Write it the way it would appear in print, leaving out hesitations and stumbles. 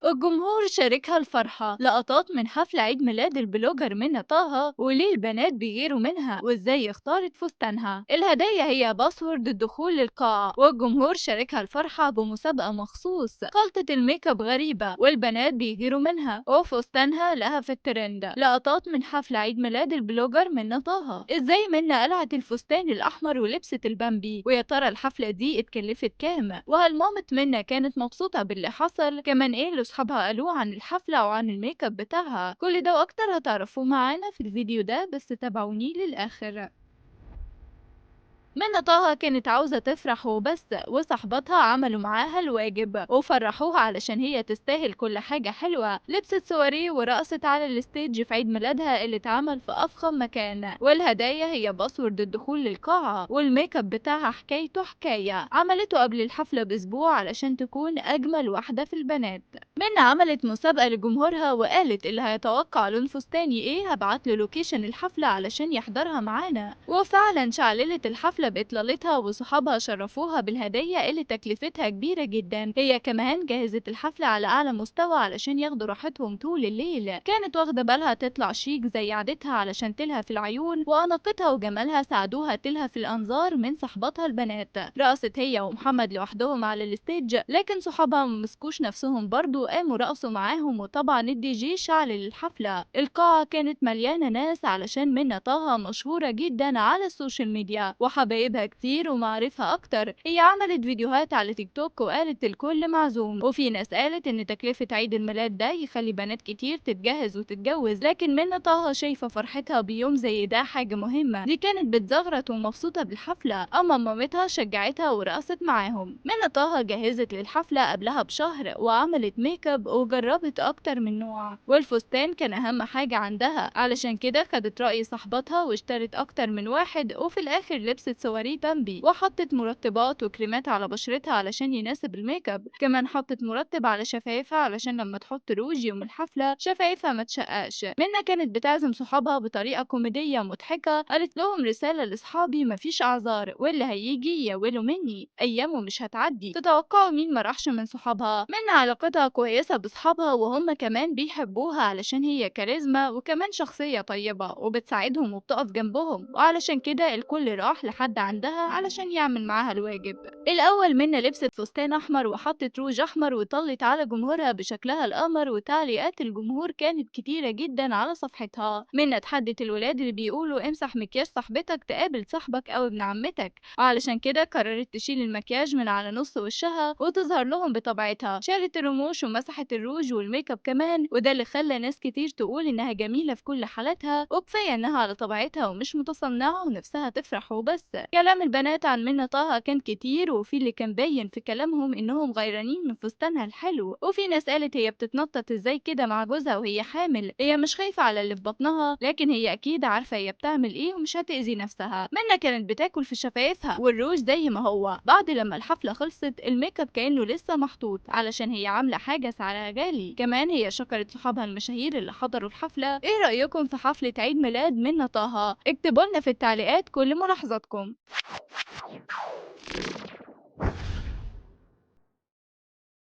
الجمهور شاركها الفرحة. لقطات من حفل عيد ميلاد البلوجر منى طه، وليه البنات بيغيروا منها وازاي اختارت فستانها. الهدايا هي باسورد الدخول للقاعة، والجمهور شاركها الفرحة بمسابقة مخصوص. خلطة الميك اب غريبة والبنات بيغيروا منها، وفستانها لها في الترند. لقطات من حفل عيد ميلاد البلوجر منى طه، ازاي منى قلعت الفستان الأحمر ولبست البامبي، ويا ترى الحفلة دي اتكلفت كام، وهل مامة منى كانت مبسوطة باللي حصل، كمان ايه اللي صحابها قالوه عن الحفلة وعن الميك اب بتاعها. كل ده واكتر هتعرفوه معانا في الفيديو ده، بس تابعوني للآخر. منى طه كانت عاوزة تفرح وبس، وصاحباتها عملوا معاها الواجب وفرحوها علشان هي تستاهل كل حاجة حلوة. لبست سواريه ورقصت على الستيج في عيد ميلادها اللي اتعمل في أفخم مكان، والهدايا هي باسورد الدخول للقاعة، والميك اب بتاعها حكايته حكاية. عملته قبل الحفلة بأسبوع علشان تكون أجمل واحدة في البنات. منى عملت مسابقة لجمهورها وقالت اللي هيتوقع لون فستاني ايه هبعتله لوكيشن الحفلة علشان يحضرها معانا، وفعلا شعللت الحفلة بإطلالتها وصحابها شرفوها بالهدية اللي تكلفتها كبيرة جدا. هي كمان جهزت الحفلة على أعلى مستوى علشان ياخدوا راحتهم طول الليل. كانت واخدة بالها تطلع شيك زي عادتها علشان تلهف العيون، وأناقتها وجمالها ساعدوها تلهف الأنظار من صحباتها البنات. رقصت هي ومحمد لوحدهم على الستيج، لكن صحابها ممسكوش نفسهم برضو، قاموا رقصوا معاهم. وطبعا الدي جي شعل الحفلة. القاعة كانت مليانة ناس علشان منى طه مشهورة جدا على السوشيال ميديا وحبايبها كتير ومعرفة أكتر. هي عملت فيديوهات على تيك توك وقالت الكل معزوم، وفي ناس قالت إن تكلفة عيد الميلاد ده يخلي بنات كتير تتجهز وتتجوز، لكن منى طه شايفة فرحتها بيوم زي ده حاجة مهمة. دي كانت بتزغرط ومبسوطة بالحفلة، أما مامتها شجعتها ورقصت معاهم. منى طه جهزت للحفلة قبلها بشهر وعملت ميك اب وجربت أكتر من نوع، والفستان كان أهم حاجة عندها، علشان كده خدت رأي صاحباتها واشترت أكتر من واحد، وفي الآخر لبست سواريه بامبي وحطت مرطبات وكريمات على بشرتها علشان يناسب الميك اب. كمان حطت مرطب على شفايفها علشان لما تحط روج يوم الحفلة شفايفها ما تشققش. منى كانت بتعزم صحابها بطريقة كوميدية مضحكة، قالت لهم رسالة لصحابي مفيش أعذار، واللي هيجي يا ويله مني أيامه مش هتعدي. تتوقعوا مين ما راحش من صحابها؟ منى علاقتها كويسة بصحابها وهم كمان بيحبوها علشان هي كاريزما وكمان شخصية طيبة وبتساعدهم وبتقف جنبهم، وعلشان كده الكل راح لحد عندها علشان يعمل معاها الواجب. الأول منى لبست فستان أحمر وحطت روج أحمر وطلت على جمهورها بشكلها القمر، وتعليقات الجمهور كانت كتيرة جدا على صفحتها. منى اتحدت الولاد اللي بيقولوا امسح مكياج صاحبتك تقابل صاحبك أو ابن عمتك، وعلشان كده قررت تشيل المكياج من على نص وشها وتظهر لهم بطبيعتها. شالت الرموش ومسحت الروج والميك اب كمان، وده اللي خلى ناس كتير تقول انها جميلة في كل حالاتها، وكفاية انها على طبيعتها ومش متصنعة ونفسها تفرح وبس. كلام البنات عن منى طه كان كتير، وفي اللي كان باين في كلامهم انهم غيرانين من فستانها الحلو، وفي ناس قالت هي بتتنطط ازاي كده مع جوزها وهي حامل، هي مش خايفة على اللي في بطنها، لكن هي اكيد عارفة هي بتعمل ايه ومش هتأذي نفسها. منى كانت بتاكل في شفايفها والروج زي ما هو. بعد لما الحفلة خلصت الميك اب كأنه لسه محطوط علشان هي عاملة حاجة سعرها غالي. كمان هي شكرت صحابها المشاهير اللي حضروا الحفلة. ايه رأيكم في حفلة عيد ميلاد منى طه؟ اكتبوا لنا في التعليقات كل ملاحظاتكم.